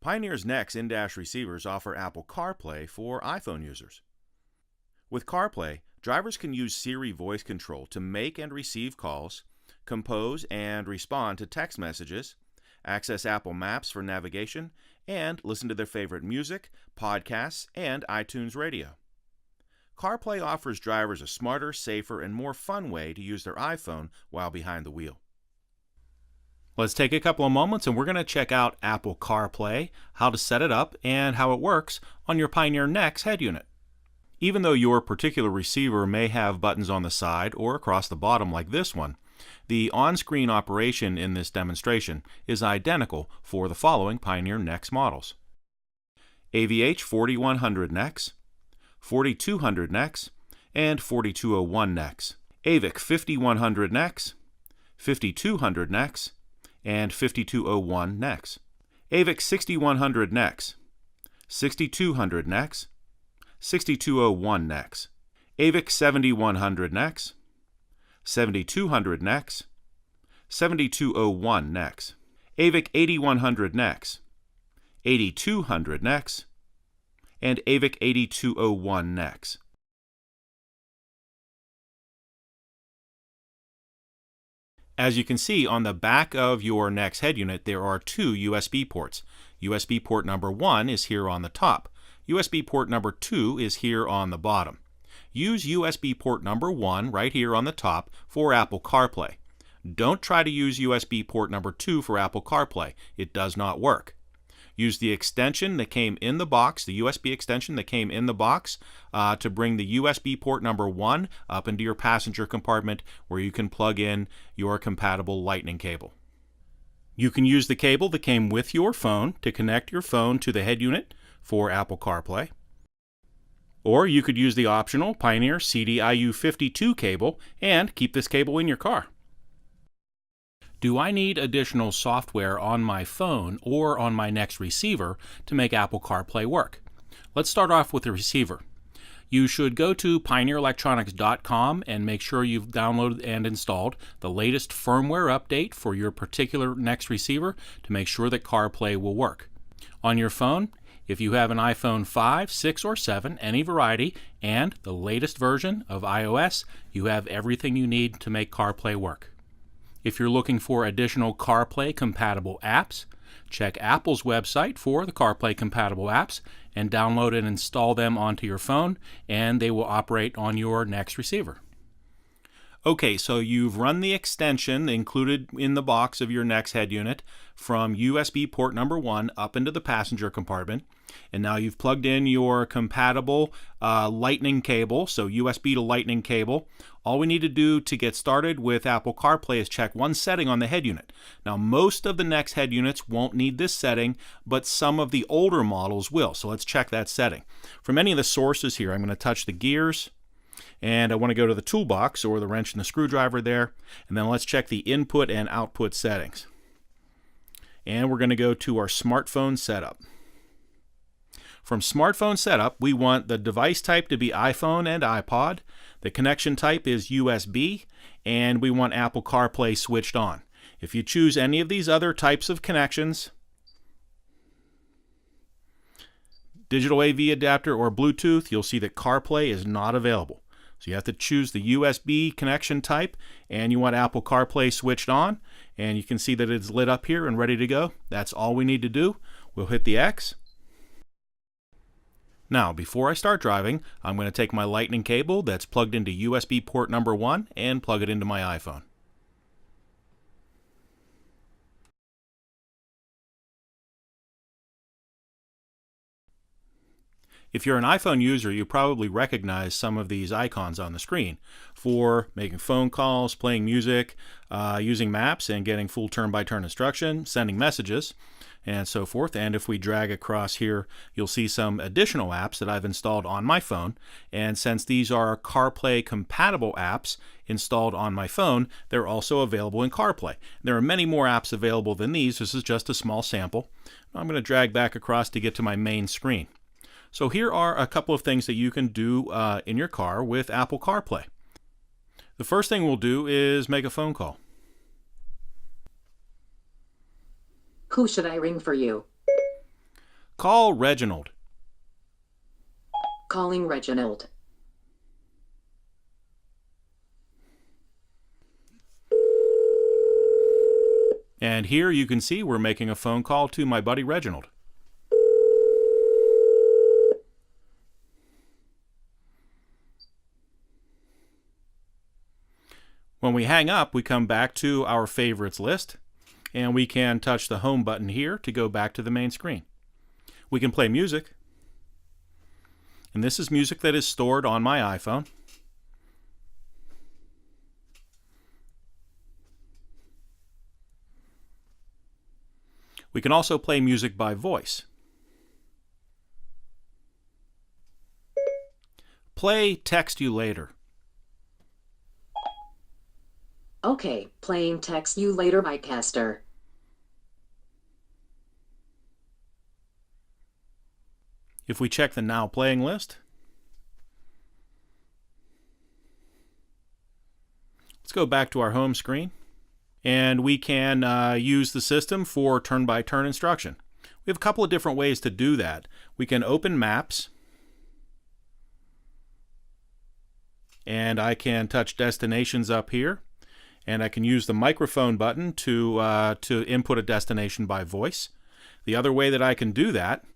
Pioneer's NEX in-dash receivers offer Apple CarPlay for iPhone users. With CarPlay, drivers can use Siri voice control to make and receive calls, compose and respond to text messages, access Apple Maps for navigation, and listen to their favorite music, podcasts, and iTunes Radio. CarPlay offers drivers a smarter, safer, and more fun way to use their iPhone while behind the wheel. Let's take a couple of moments and we're going to check out Apple CarPlay, how to set it up, and how it works on your Pioneer NEX head unit. Even though your particular receiver may have buttons on the side or across the bottom like this one, the on-screen operation in this demonstration is identical for the following Pioneer NEX models: AVH 4100 NEX, 4200 NEX, and 4201 NEX, AVIC 5100 NEX, 5200 NEX, and 5201 NEX, AVIC 6100 NEX, 6200 NEX, 6201 NEX, AVIC 7100 NEX, 7200 NEX, 7201 NEX, AVIC 8100 NEX, 8200 NEX, and AVIC 8201 NEX. As you can see on the back of your NEX head unit, there are two USB ports. USB port number 1 is here on the top. USB port number 2 is here on the bottom. Use USB port number 1 right here on the top for Apple CarPlay. Don't try to use USB port number 2 for Apple CarPlay. It does not work. Use the extension that came in the box, the USB extension that came in the box, to bring the USB port number 1 up into your passenger compartment where you can plug in your compatible Lightning cable. You can use the cable that came with your phone to connect your phone to the head unit for Apple CarPlay. Or you could use the optional Pioneer CDIU52 cable and keep this cable in your car. Do I need additional software on my phone or on my NEX receiver to make Apple CarPlay work? Let's start off with the receiver. You should go to pioneerelectronics.com and make sure you've downloaded and installed the latest firmware update for your particular NEX receiver to make sure that CarPlay will work. On your phone, if you have an iPhone 5, 6, or 7, any variety, and the latest version of iOS, you have everything you need to make CarPlay work. If you're looking for additional CarPlay compatible apps, check Apple's website for the CarPlay compatible apps and download and install them onto your phone, and they will operate on your NEX receiver. Okay, so you've run the extension included in the box of your NEX head unit from USB port number 1 up into the passenger compartment, and now you've plugged in your compatible Lightning cable, so USB to Lightning cable. All we need to do to get started with Apple CarPlay is check one setting on the head unit. Now, most of the NEX head units won't need this setting, but some of the older models will, so let's check that setting. From any of the sources here, I'm going to touch the gears, and I want to go to the toolbox or the wrench and the screwdriver there, and then let's check the input and output settings. And we're going to go to our smartphone setup. From smartphone setup, we want the device type to be iPhone and iPod. The connection type is USB, and we want Apple CarPlay switched on. If you choose any of these other types of connections, digital AV adapter or Bluetooth, you'll see that CarPlay is not available. So you have to choose the USB connection type, and you want Apple CarPlay switched on, and you can see that it's lit up here and ready to go. That's all we need to do. We'll hit the X. Now, before I start driving, I'm going to take my Lightning cable that's plugged into USB port number 1 and plug it into my iPhone. If you're an iPhone user, you probably recognize some of these icons on the screen for making phone calls, playing music, using maps and getting full turn-by-turn instruction, sending messages, and so forth. And if we drag across here, you'll see some additional apps that I've installed on my phone. And since these are CarPlay compatible apps installed on my phone, they're also available in CarPlay. There are many more apps available than these. This is just a small sample. I'm going to drag back across to get to my main screen. So here are a couple of things that you can do in your car with Apple CarPlay. The first thing we'll do is make a phone call. Who should I ring for you? Call Reginald. Calling Reginald. And here you can see we're making a phone call to my buddy Reginald. When we hang up, we come back to our favorites list, and we can touch the home button here to go back to the main screen. We can play music, and this is music that is stored on my iPhone. We can also play music by voice. Play Text You Later. Okay, playing Text You Later by Caster. If we check the Now Playing list, let's go back to our home screen, and we can use the system for turn-by-turn instruction. We have a couple of different ways to do that. We can open Maps, and I can touch Destinations up here, and I can use the microphone button to input a destination by voice. The other way that I can do that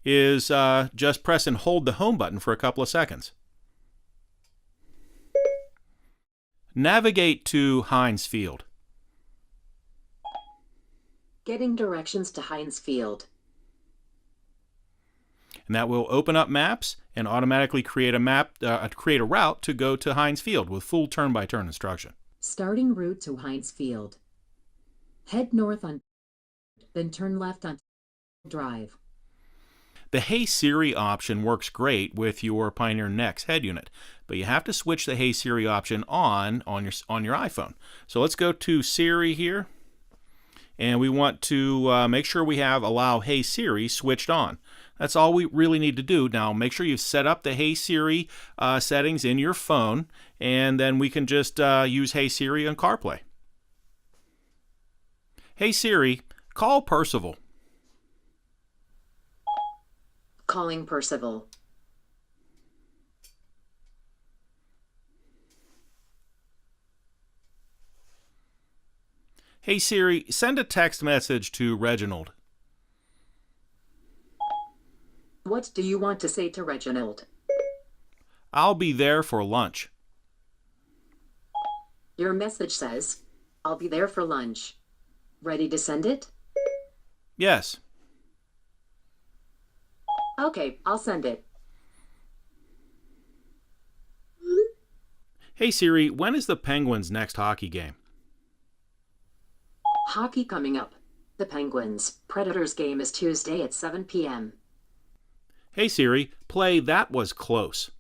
is just press and hold the home button for a couple of seconds. Navigate to Heinz Field. Getting directions to Heinz Field. And that will open up Maps and automatically create a route to go to Heinz Field with full turn-by-turn instruction. Starting route to Heinz Field. Head north on, then turn left on Drive. The Hey Siri option works great with your Pioneer NEX head unit, but you have to switch the Hey Siri option on your iPhone. So let's go to Siri here, and we want to make sure we have Allow Hey Siri switched on. That's all we really need to do. Now make sure you've set up the Hey Siri settings in your phone, and then we can just use Hey Siri on CarPlay. Hey Siri, call Percival. Calling Percival. Hey Siri, send a text message to Reginald. What do you want to say to Reginald? I'll be there for lunch. Your message says, I'll be there for lunch. Ready to send it? Yes. Okay, I'll send it. Hey Siri, when is the Penguins' next hockey game? Hockey coming up. The Penguins. Predators game is Tuesday at 7 p.m. Hey Siri, play That Was Close.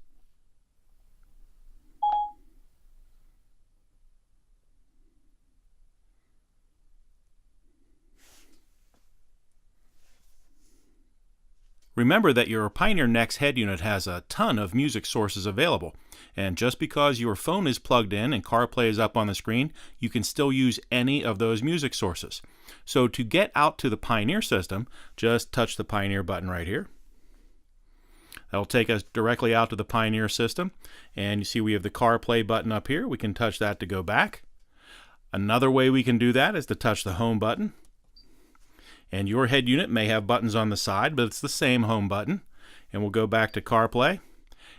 Remember that your Pioneer NEX head unit has a ton of music sources available, and just because your phone is plugged in and CarPlay is up on the screen, you can still use any of those music sources. So to get out to the Pioneer system, just touch the Pioneer button right here. That'll take us directly out to the Pioneer system, and you see we have the CarPlay button up here. We can touch that to go back. Another way we can do that is to touch the Home button. And your head unit may have buttons on the side, but it's the same home button. And we'll go back to CarPlay.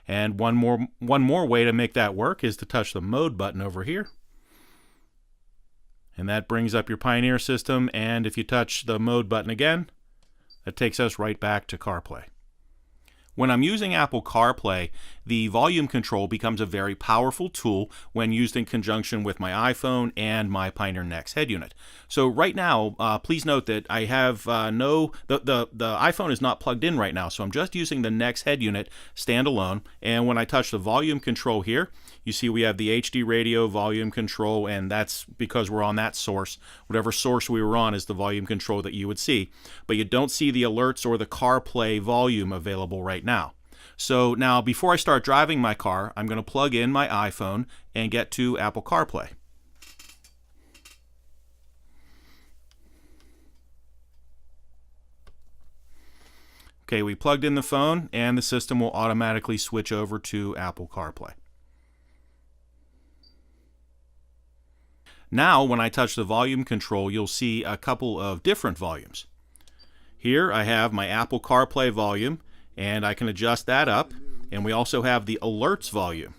And one more way to make that work is to touch the Mode button over here. And that brings up your Pioneer system. And if you touch the Mode button again, that takes us right back to CarPlay. When I'm using Apple CarPlay, the volume control becomes a very powerful tool when used in conjunction with my iPhone and my Pioneer NEX head unit. So right now, please note that I have the iPhone is not plugged in right now, so I'm just using the NEX head unit standalone. And when I touch the volume control here, you see we have the HD radio volume control, and that's because we're on that source. Whatever source we were on is the volume control that you would see. But you don't see the alerts or the CarPlay volume available right now. So now before I start driving my car, I'm going to plug in my iPhone and get to Apple CarPlay. Okay, we plugged in the phone and the system will automatically switch over to Apple CarPlay. Now, when I touch the volume control, you'll see a couple of different volumes. Here I have my Apple CarPlay volume, and I can adjust that up. And we also have the alerts volume,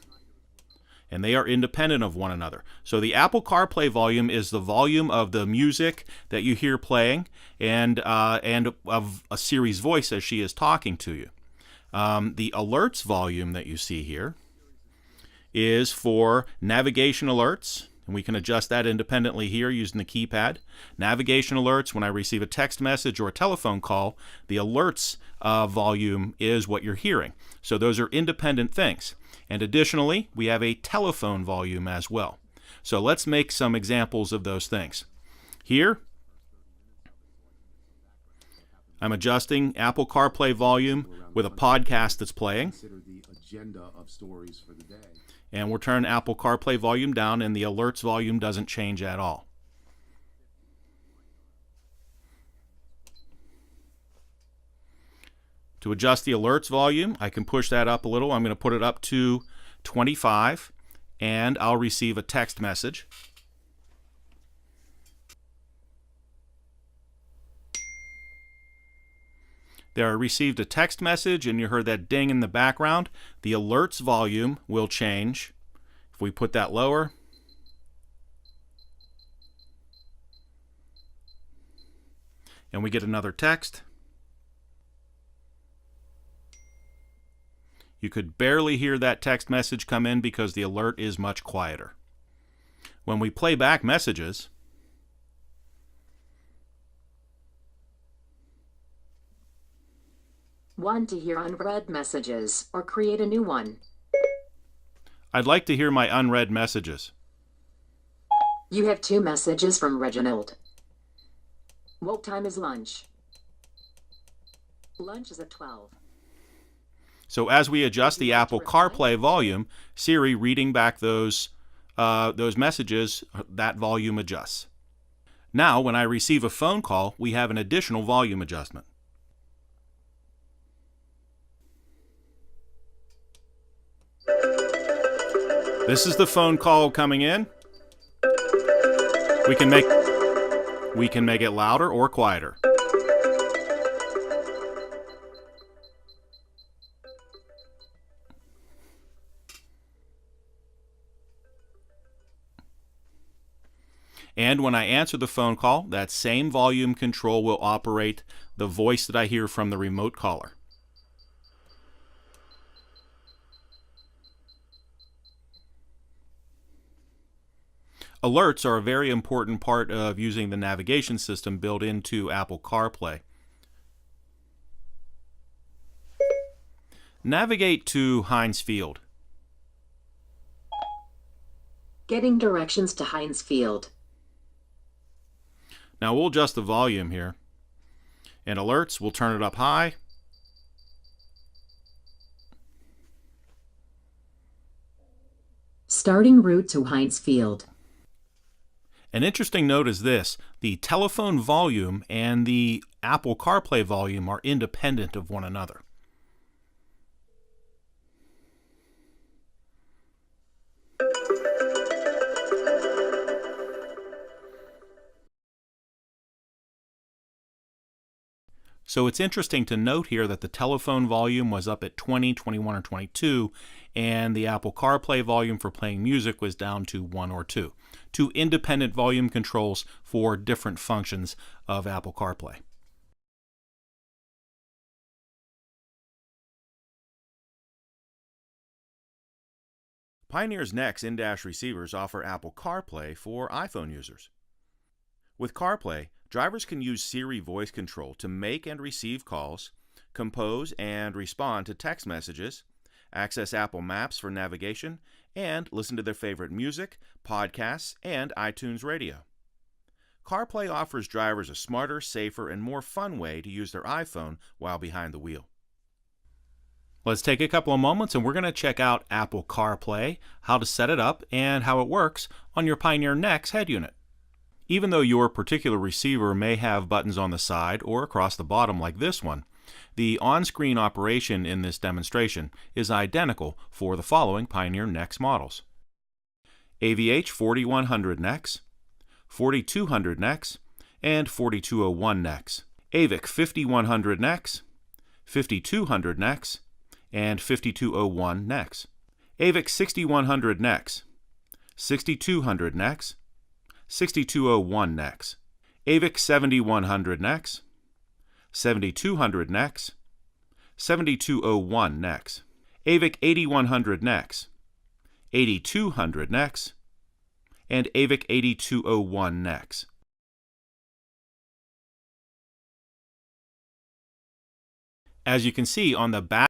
and they are independent of one another. So the Apple CarPlay volume is the volume of the music that you hear playing, and of a Siri's voice as she is talking to you. The alerts volume that you see here is for navigation alerts, and we can adjust that independently here using the keypad. Navigation alerts, when I receive a text message or a telephone call, the alerts volume is what you're hearing. So those are independent things. And additionally, we have a telephone volume as well. So let's make some examples of those things. Here, I'm adjusting Apple CarPlay volume with a podcast that's playing. And we'll turn Apple CarPlay volume down, and the alerts volume doesn't change at all. To adjust the alerts volume, I can push that up a little. I'm going to put it up to 25, and I'll receive a text message. There, I received a text message, and you heard that ding in the background. The alerts volume will change. If we put that lower, and we get another text, you could barely hear that text message come in because the alert is much quieter. When we play back messages, Want to hear unread messages or create a new one? I'd like to hear my unread messages. You have 2 messages from Reginald. What time is lunch? Lunch is at 12. So as we adjust the Apple CarPlay volume, Siri reading back those messages, that volume adjusts. Now, when I receive a phone call, we have an additional volume adjustment. This is the phone call coming in. We can make it louder or quieter. And when I answer the phone call, that same volume control will operate the voice that I hear from the remote caller. Alerts are a very important part of using the navigation system built into Apple CarPlay. Navigate to Heinz Field. Getting directions to Heinz Field. Now we'll adjust the volume here. And alerts, we'll turn it up high. Starting route to Heinz Field. An interesting note is this: the telephone volume and the Apple CarPlay volume are independent of one another. So it's interesting to note here that the telephone volume was up at 20, 21, or 22, and the Apple CarPlay volume for playing music was down to 1 or 2. 2 independent volume controls for different functions of Apple CarPlay. Pioneer's NEX in-dash receivers offer Apple CarPlay for iPhone users. With CarPlay, drivers can use Siri voice control to make and receive calls, compose and respond to text messages, access Apple Maps for navigation, and listen to their favorite music, podcasts, and iTunes Radio. CarPlay offers drivers a smarter, safer, and more fun way to use their iPhone while behind the wheel. Let's take a couple of moments and we're going to check out Apple CarPlay, how to set it up, and how it works on your Pioneer NEX head unit. Even though your particular receiver may have buttons on the side or across the bottom like this one, The on-screen operation in this demonstration is identical for the following Pioneer NEX models: AVH 4100 NEX, 4200 NEX, and 4201 NEX, AVIC 5100 NEX, 5200 NEX, and 5201 NEX, AVIC 6100 NEX, 6200 NEX, 6201 NEX, AVIC 7100 NEX, 7200 NEX, 7201 NEX, AVIC 8100 NEX, 8200 NEX, and AVIC 8201 NEX. As you can see on the back